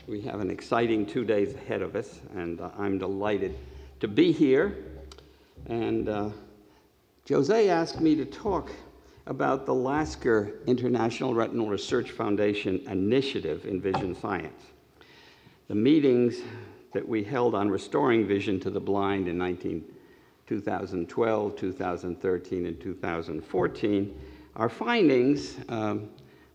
We have an exciting 2 days ahead of us, and I'm delighted to be here. And Jose asked me to talk about the Lasker International Retinal Research Foundation initiative in vision science. The meetings that we held on restoring vision to the blind in 2012, 2013, and 2014 are findings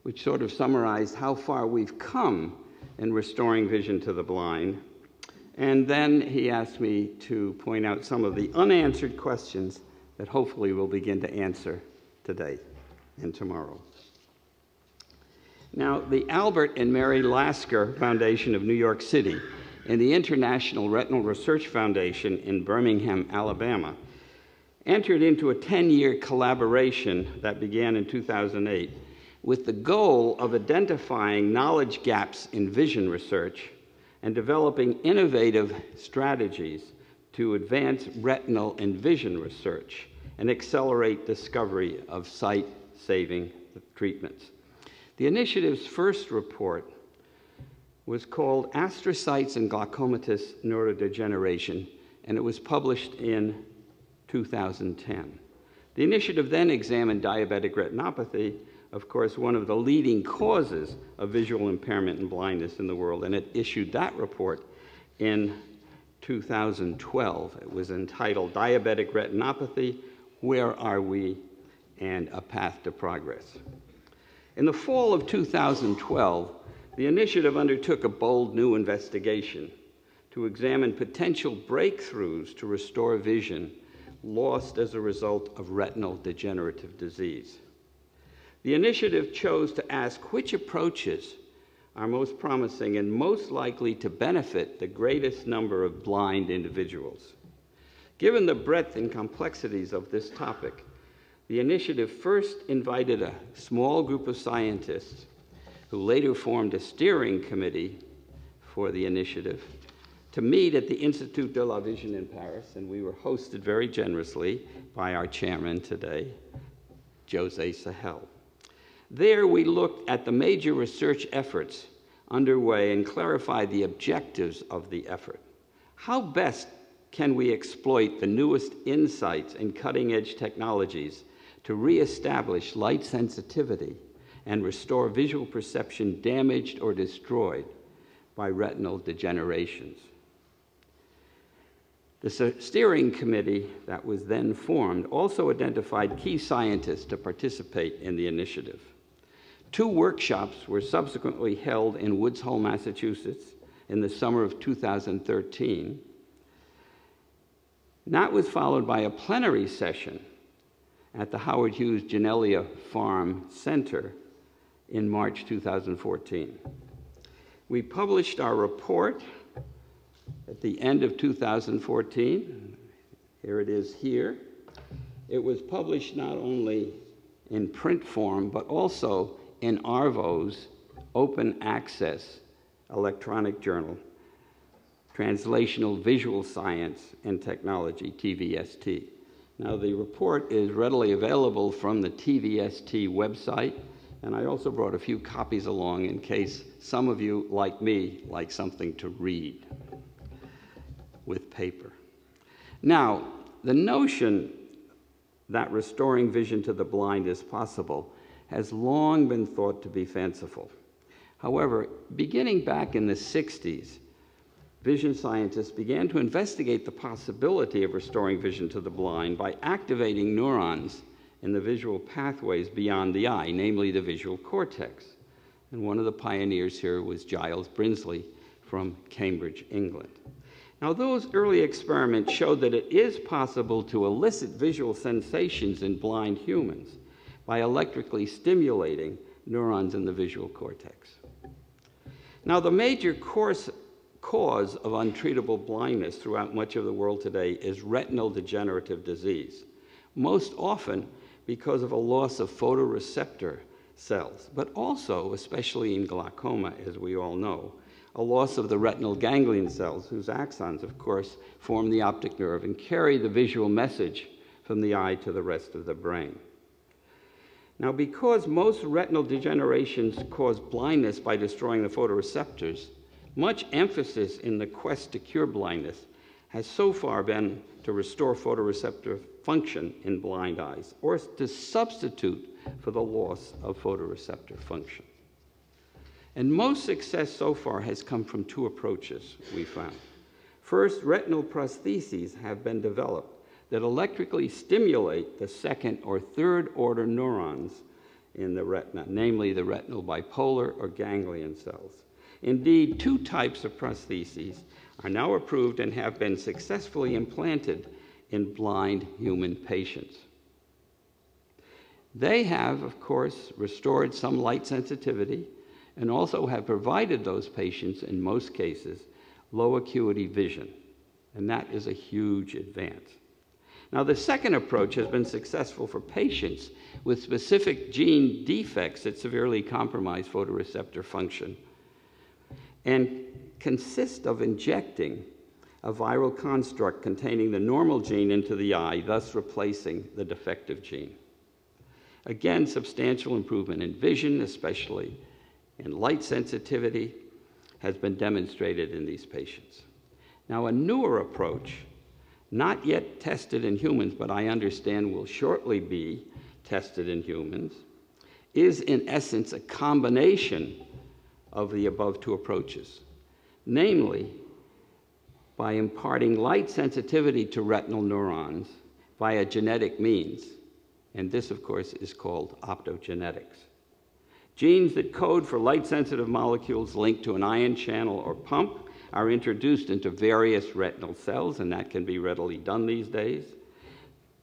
which sort of summarize how far we've come in restoring vision to the blind. And then he asked me to point out some of the unanswered questions that hopefully we'll begin to answer today and tomorrow. Now, the Albert and Mary Lasker Foundation of New York City and the International Retinal Research Foundation in Birmingham, Alabama, entered into a 10-year collaboration that began in 2008 with the goal of identifying knowledge gaps in vision research and developing innovative strategies to advance retinal and vision research and accelerate discovery of sight-saving treatments. The initiative's first report was called Astrocytes and Glaucomatous Neurodegeneration, and it was published in 2010. The initiative then examined diabetic retinopathy, of course, one of the leading causes of visual impairment and blindness in the world, and it issued that report in 2012. It was entitled Diabetic Retinopathy, Where Are We? And a Path to Progress. In the fall of 2012, the initiative undertook a bold new investigation to examine potential breakthroughs to restore vision lost as a result of retinal degenerative disease. The initiative chose to ask which approaches are most promising and most likely to benefit the greatest number of blind individuals. Given the breadth and complexities of this topic, the initiative first invited a small group of scientists who later formed a steering committee for the initiative to meet at the Institut de la Vision in Paris, and we were hosted very generously by our chairman today, José-Alain Sahel. There we looked at the major research efforts underway and clarified the objectives of the effort. How best can we exploit the newest insights and cutting-edge technologies to reestablish light sensitivity and restore visual perception damaged or destroyed by retinal degenerations? The steering committee that was then formed also identified key scientists to participate in the initiative. 2 workshops were subsequently held in Woods Hole, Massachusetts in the summer of 2013. And that was followed by a plenary session at the Howard Hughes Genelia Farm Center in March 2014. We published our report at the end of 2014. Here it is here. It was published not only in print form, but also in ARVO's open access electronic journal, Translational Visual Science and Technology, TVST. Now, the report is readily available from the TVST website, and I also brought a few copies along in case some of you, like me, like something to read with paper. Now, the notion that restoring vision to the blind is possible has long been thought to be fanciful. However, beginning back in the 60s, vision scientists began to investigate the possibility of restoring vision to the blind by activating neurons in the visual pathways beyond the eye, namely the visual cortex. And one of the pioneers here was Giles Brinsley from Cambridge, England. Now, those early experiments showed that it is possible to elicit visual sensations in blind humans by electrically stimulating neurons in the visual cortex. Now, the major cause of untreatable blindness throughout much of the world today is retinal degenerative disease, most often because of a loss of photoreceptor cells, but also, especially in glaucoma, as we all know, a loss of the retinal ganglion cells, whose axons, of course, form the optic nerve and carry the visual message from the eye to the rest of the brain. Now, because most retinal degenerations cause blindness by destroying the photoreceptors, Much emphasis in the quest to cure blindness has so far been to restore photoreceptor function in blind eyes, or to substitute for the loss of photoreceptor function. And most success so far has come from two approaches, we found. First, retinal prostheses have been developed that electrically stimulate the second or third order neurons in the retina, namely the retinal bipolar or ganglion cells. Indeed, two types of prostheses are now approved and have been successfully implanted in blind human patients. They have, of course, restored some light sensitivity and also have provided those patients, in most cases, low acuity vision, and that is a huge advance. Now, the second approach has been successful for patients with specific gene defects that severely compromise photoreceptor function and consist of injecting a viral construct containing the normal gene into the eye, thus replacing the defective gene. Again, substantial improvement in vision, especially in light sensitivity, has been demonstrated in these patients. Now, a newer approach, not yet tested in humans, but I understand will shortly be tested in humans, is in essence a combination of the above two approaches, namely by imparting light sensitivity to retinal neurons via genetic means, and this, of course, is called optogenetics. Genes that code for light-sensitive molecules linked to an ion channel or pump are introduced into various retinal cells, and that can be readily done these days.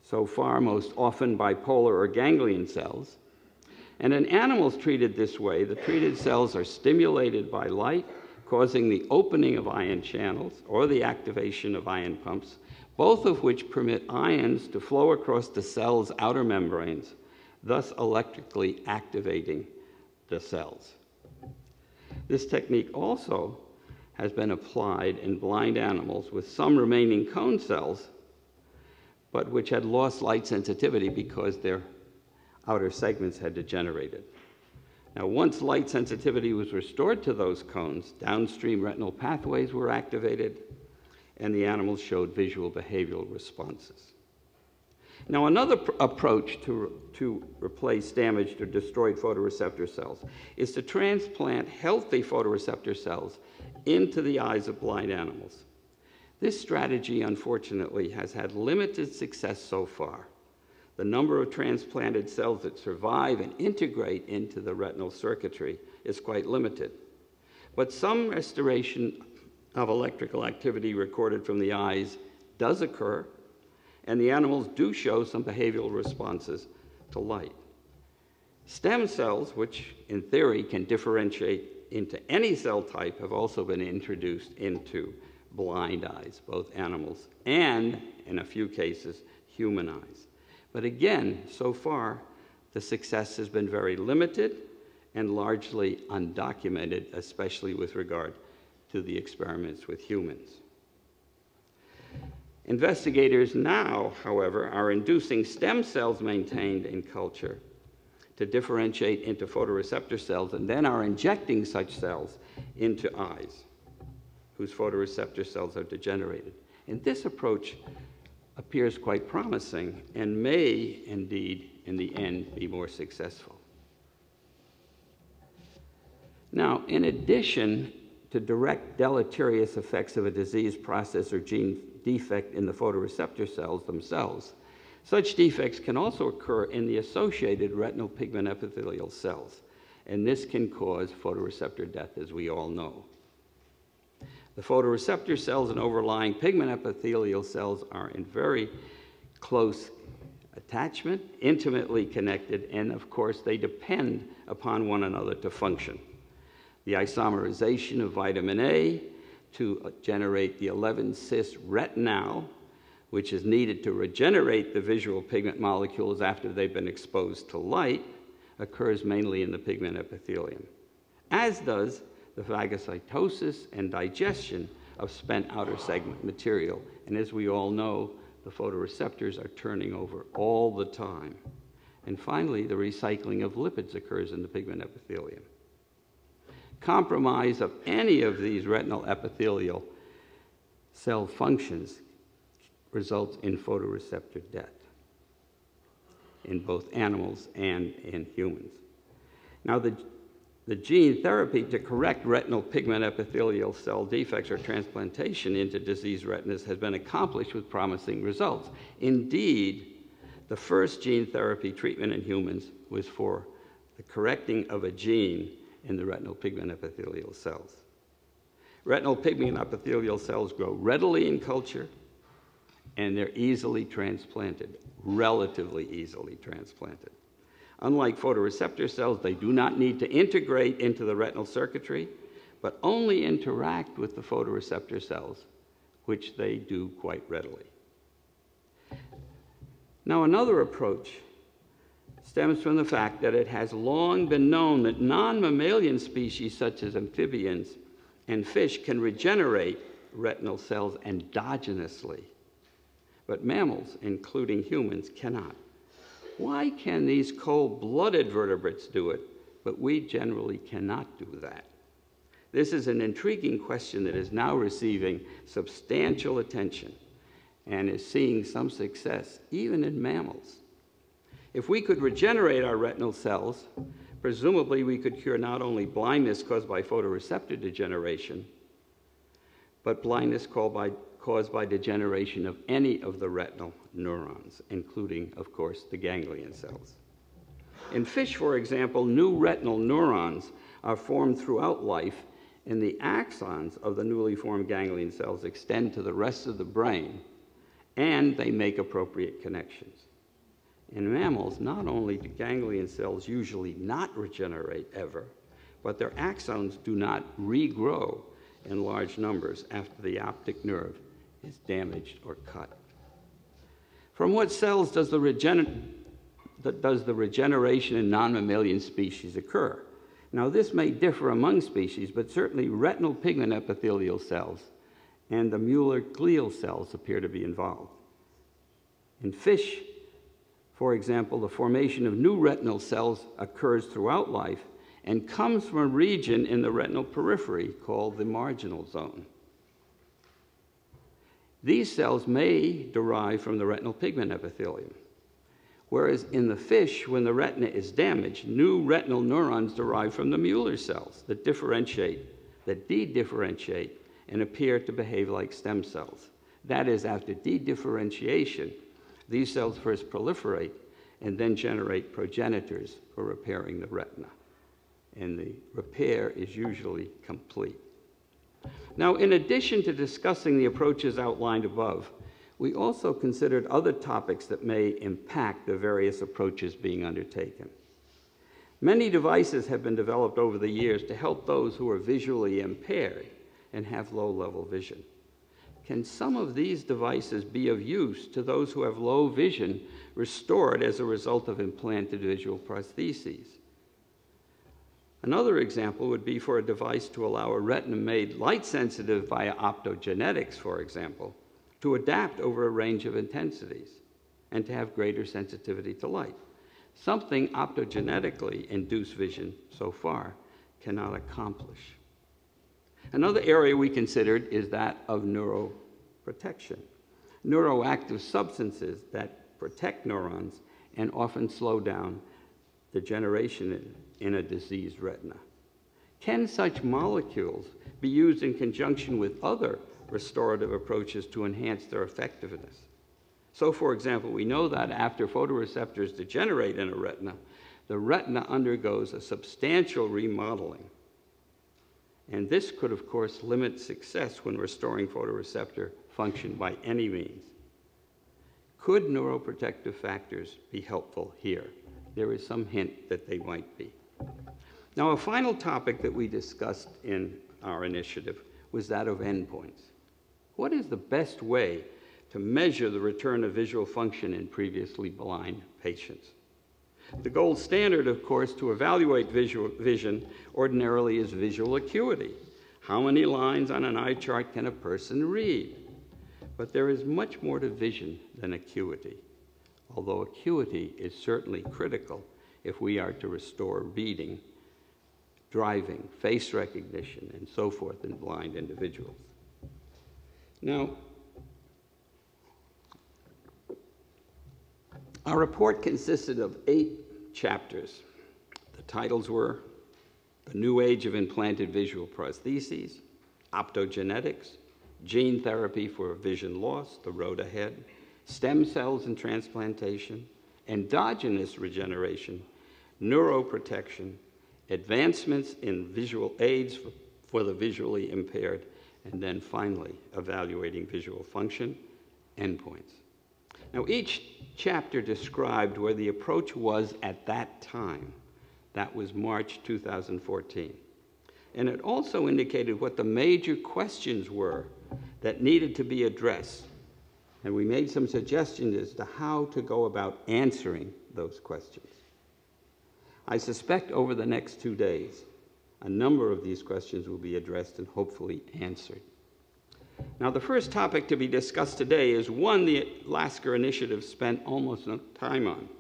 So far, most often bipolar or ganglion cells. And in animals treated this way, the treated cells are stimulated by light, causing the opening of ion channels or the activation of ion pumps, both of which permit ions to flow across the cell's outer membranes, thus electrically activating the cells. This technique also has been applied in blind animals with some remaining cone cells, but which had lost light sensitivity because their outer segments had degenerated. Now, once light sensitivity was restored to those cones, downstream retinal pathways were activated, and the animals showed visual behavioral responses. Now, another approach to replace damaged or destroyed photoreceptor cells is to transplant healthy photoreceptor cells into the eyes of blind animals. This strategy, unfortunately, has had limited success so far. The number of transplanted cells that survive and integrate into the retinal circuitry is quite limited. But some restoration of electrical activity recorded from the eyes does occur, and the animals do show some behavioral responses to light. Stem cells, which in theory can differentiate into any cell type, have also been introduced into blind eyes, both animals and, in a few cases, human eyes. But again, so far, the success has been very limited and largely undocumented, especially with regard to the experiments with humans. Investigators now, however, are inducing stem cells maintained in culture to differentiate into photoreceptor cells, and then are injecting such cells into eyes whose photoreceptor cells are degenerated. And this approach appears quite promising and may indeed, in the end, be more successful. Now, in addition to direct deleterious effects of a disease process or gene defect in the photoreceptor cells themselves, such defects can also occur in the associated retinal pigment epithelial cells, and this can cause photoreceptor death, as we all know. The photoreceptor cells and overlying pigment epithelial cells are in very close attachment, intimately connected, and of course they depend upon one another to function. The isomerization of vitamin A to generate the 11-cis retinal, which is needed to regenerate the visual pigment molecules after they've been exposed to light, occurs mainly in the pigment epithelium, as does the phagocytosis and digestion of spent outer segment material. And as we all know, the photoreceptors are turning over all the time. And finally, the recycling of lipids occurs in the pigment epithelium. Compromise of any of these retinal epithelial cell functions results in photoreceptor death in both animals and in humans. Now, the gene therapy to correct retinal pigment epithelial cell defects or transplantation into diseased retinas has been accomplished with promising results. Indeed, the first gene therapy treatment in humans was for the correcting of a gene in the retinal pigment epithelial cells. Retinal pigment epithelial cells grow readily in culture, and they're easily transplanted, relatively easily transplanted. Unlike photoreceptor cells, they do not need to integrate into the retinal circuitry, but only interact with the photoreceptor cells, which they do quite readily. Now, another approach stems from the fact that it has long been known that non-mammalian species such as amphibians and fish can regenerate retinal cells endogenously, but mammals, including humans, cannot. Why can these cold-blooded vertebrates do it, but we generally cannot do that? This is an intriguing question that is now receiving substantial attention and is seeing some success even in mammals. If we could regenerate our retinal cells, presumably we could cure not only blindness caused by photoreceptor degeneration, but blindness caused by degeneration of any of the retinal neurons, including, of course, the ganglion cells. In fish, for example, new retinal neurons are formed throughout life, and the axons of the newly formed ganglion cells extend to the rest of the brain, and they make appropriate connections. In mammals, not only do ganglion cells usually not regenerate ever, but their axons do not regrow in large numbers after the optic nerve is damaged or cut. From what cells does the regeneration in non-mammalian species occur? Now, this may differ among species, but certainly retinal pigment epithelial cells and the Mueller glial cells appear to be involved. In fish, for example, the formation of new retinal cells occurs throughout life and comes from a region in the retinal periphery called the marginal zone. These cells may derive from the retinal pigment epithelium, whereas in the fish, when the retina is damaged, new retinal neurons derive from the Mueller cells that dedifferentiate, and appear to behave like stem cells. That is, after dedifferentiation, these cells first proliferate and then generate progenitors for repairing the retina. And the repair is usually complete. Now, in addition to discussing the approaches outlined above, we also considered other topics that may impact the various approaches being undertaken. Many devices have been developed over the years to help those who are visually impaired and have low-level vision. Can some of these devices be of use to those who have low vision restored as a result of implanted visual prostheses? Another example would be for a device to allow a retina made light-sensitive via optogenetics, for example, to adapt over a range of intensities and to have greater sensitivity to light, something optogenetically induced vision so far cannot accomplish. Another area we considered is that of neuroprotection. Neuroactive substances that protect neurons and often slow down degeneration in a diseased retina. Can such molecules be used in conjunction with other restorative approaches to enhance their effectiveness? So, for example, we know that after photoreceptors degenerate in a retina, the retina undergoes a substantial remodeling. And this could, of course, limit success when restoring photoreceptor function by any means. Could neuroprotective factors be helpful here? There is some hint that they might be. Now, a final topic that we discussed in our initiative was that of endpoints. What is the best way to measure the return of visual function in previously blind patients? The gold standard, of course, to evaluate vision ordinarily is visual acuity. How many lines on an eye chart can a person read? But there is much more to vision than acuity, although acuity is certainly critical if we are to restore reading driving, face recognition, and so forth in blind individuals. Now, our report consisted of 8 chapters. The titles were The New Age of Implanted Visual Prostheses, Optogenetics, Gene Therapy for Vision Loss, The Road Ahead, Stem Cells and Transplantation, Endogenous Regeneration, Neuroprotection, Advancements in Visual Aids for the Visually Impaired, and then finally, Evaluating Visual Function, Endpoints. Now, each chapter described where the approach was at that time. That was March 2014. And it also indicated what the major questions were that needed to be addressed. And we made some suggestions as to how to go about answering those questions. I suspect over the next 2 days, a number of these questions will be addressed and hopefully answered. Now, the first topic to be discussed today is one the Lasker Initiative spent almost no time on,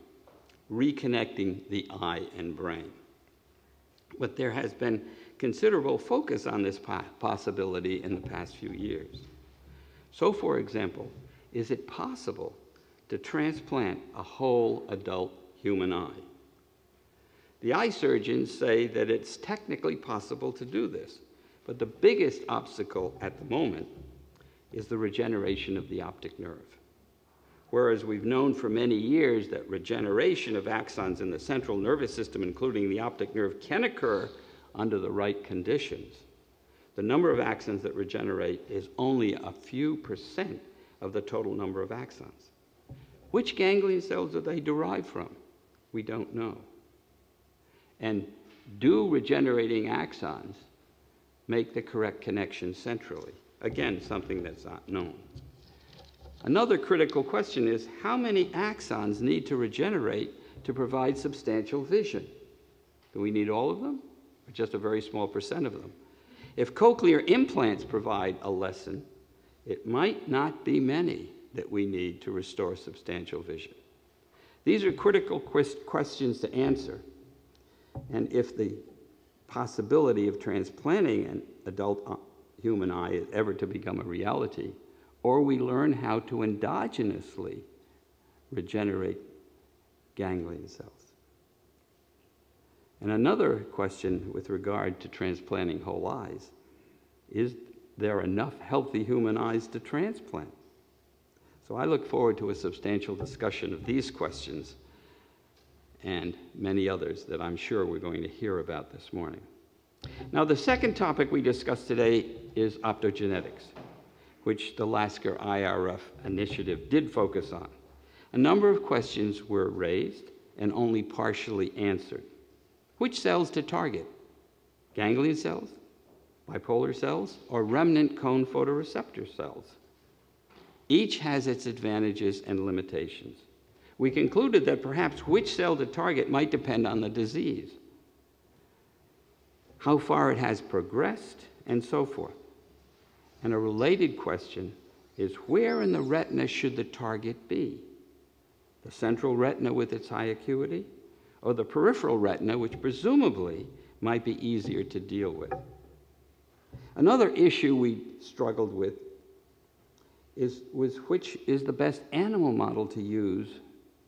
reconnecting the eye and brain. But there has been considerable focus on this possibility in the past few years. So, for example, is it possible to transplant a whole adult human eye? The eye surgeons say that it's technically possible to do this, but the biggest obstacle at the moment is the regeneration of the optic nerve. Whereas we've known for many years that regeneration of axons in the central nervous system, including the optic nerve, can occur under the right conditions, the number of axons that regenerate is only a few % of the total number of axons. Which ganglion cells do they derive from? We don't know. And do regenerating axons make the correct connection centrally? Again, something that's not known. Another critical question is how many axons need to regenerate to provide substantial vision? Do we need all of them, or just a very small % of them? If cochlear implants provide a lesson, it might not be many that we need to restore substantial vision. These are critical questions to answer. And if the possibility of transplanting an adult human eye is ever to become a reality, or we learn how to endogenously regenerate ganglion cells. And another question with regard to transplanting whole eyes, is there enough healthy human eyes to transplant? So I look forward to a substantial discussion of these questions and many others that I'm sure we're going to hear about this morning. Now, the second topic we discussed today is optogenetics, which the Lasker IRF initiative did focus on. A number of questions were raised and only partially answered. Which cells to target? Ganglion cells, bipolar cells, or remnant cone photoreceptor cells? Each has its advantages and limitations. We concluded that perhaps which cell to target might depend on the disease, how far it has progressed, and so forth. And a related question is where in the retina should the target be? The central retina with its high acuity, or the peripheral retina, which presumably might be easier to deal with? Another issue we struggled with was which is the best animal model to use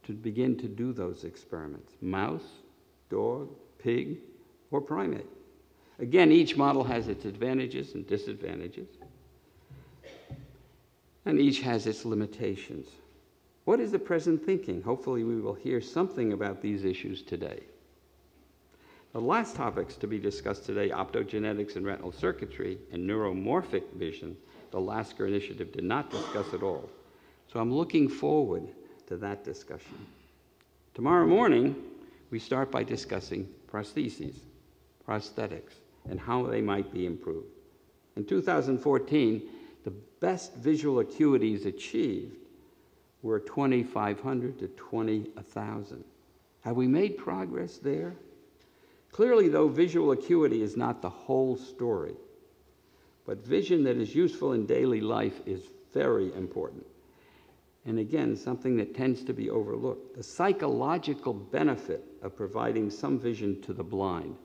to begin to do those experiments: mouse, dog, pig, or primate? Again, each model has its advantages and disadvantages, and each has its limitations. What is the present thinking? Hopefully we will hear something about these issues today. The last topics to be discussed today, optogenetics and retinal circuitry and neuromorphic vision, the Lasker Initiative did not discuss at all. So I'm looking forward to that discussion. Tomorrow morning, we start by discussing prostheses, prosthetics, and how they might be improved. In 2014, the best visual acuities achieved were 2,500 to 20,000. Have we made progress there? Clearly, though, visual acuity is not the whole story, but vision that is useful in daily life is very important. And again, something that tends to be overlooked. The psychological benefit of providing some vision to the blind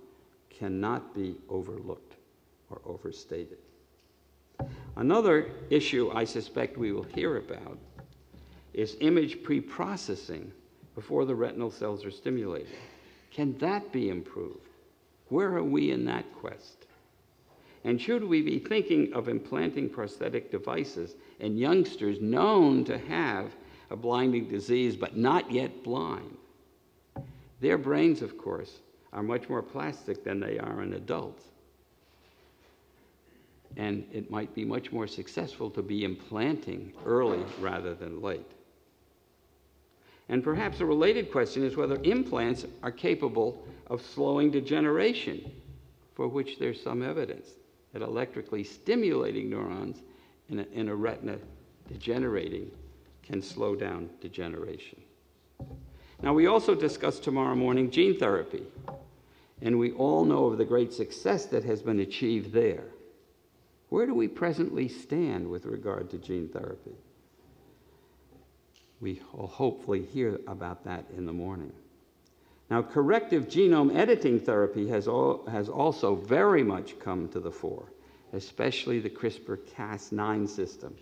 cannot be overlooked or overstated. Another issue I suspect we will hear about is image pre-processing before the retinal cells are stimulated. Can that be improved? Where are we in that quest? And should we be thinking of implanting prosthetic devices in youngsters known to have a blinding disease but not yet blind? Their brains, of course, are much more plastic than they are in adults. And it might be much more successful to be implanting early rather than late. And perhaps a related question is whether implants are capable of slowing degeneration, for which there's some evidence that electrically stimulating neurons in a retina degenerating can slow down degeneration. Now, we also discussed tomorrow morning gene therapy, and we all know of the great success that has been achieved there. Where do we presently stand with regard to gene therapy? We will hopefully hear about that in the morning. Now, corrective genome editing therapy has also very much come to the fore, especially the CRISPR-Cas9 system,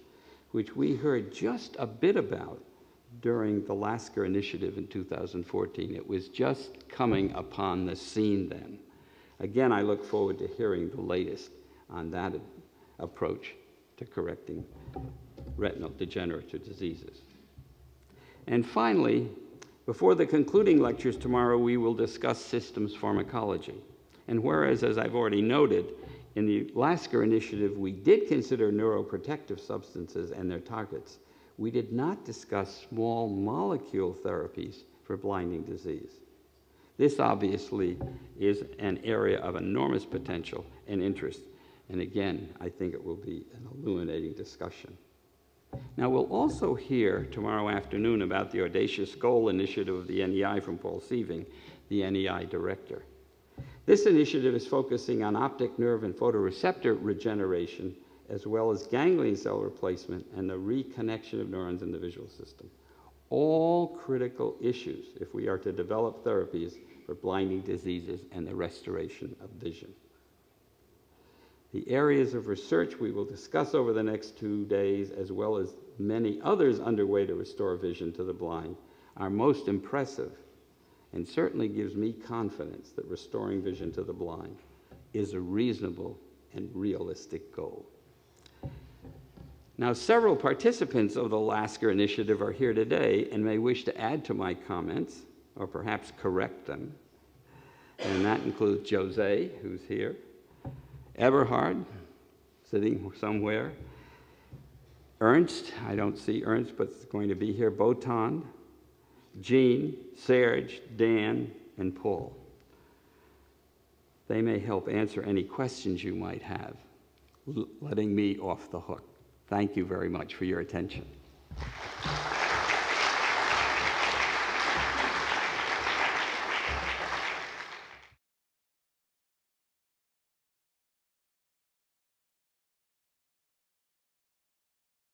which we heard just a bit about during the Lasker initiative in 2014. It was just coming upon the scene then. Again, I look forward to hearing the latest on that approach to correcting retinal degenerative diseases. And finally, before the concluding lectures tomorrow, we will discuss systems pharmacology. And whereas, as I've already noted, in the Lasker initiative, we did consider neuroprotective substances and their targets, we did not discuss small molecule therapies for blinding disease. This obviously is an area of enormous potential and interest. And again, I think it will be an illuminating discussion. Now, we'll also hear tomorrow afternoon about the audacious goal initiative of the NEI from Paul Sieving, the NEI director. This initiative is focusing on optic nerve and photoreceptor regeneration, as well as ganglion cell replacement and the reconnection of neurons in the visual system. All critical issues if we are to develop therapies for blinding diseases and the restoration of vision. The areas of research we will discuss over the next 2 days, as well as many others underway to restore vision to the blind, are most impressive and certainly gives me confidence that restoring vision to the blind is a reasonable and realistic goal. Now, several participants of the Lasker initiative are here today and may wish to add to my comments or perhaps correct them. And that includes Jose, who's here, Eberhard, sitting somewhere, Ernst, I don't see Ernst, but it's going to be here, Botan, Jean, Serge, Dan, and Paul. They may help answer any questions you might have, letting me off the hook. Thank you very much for your attention.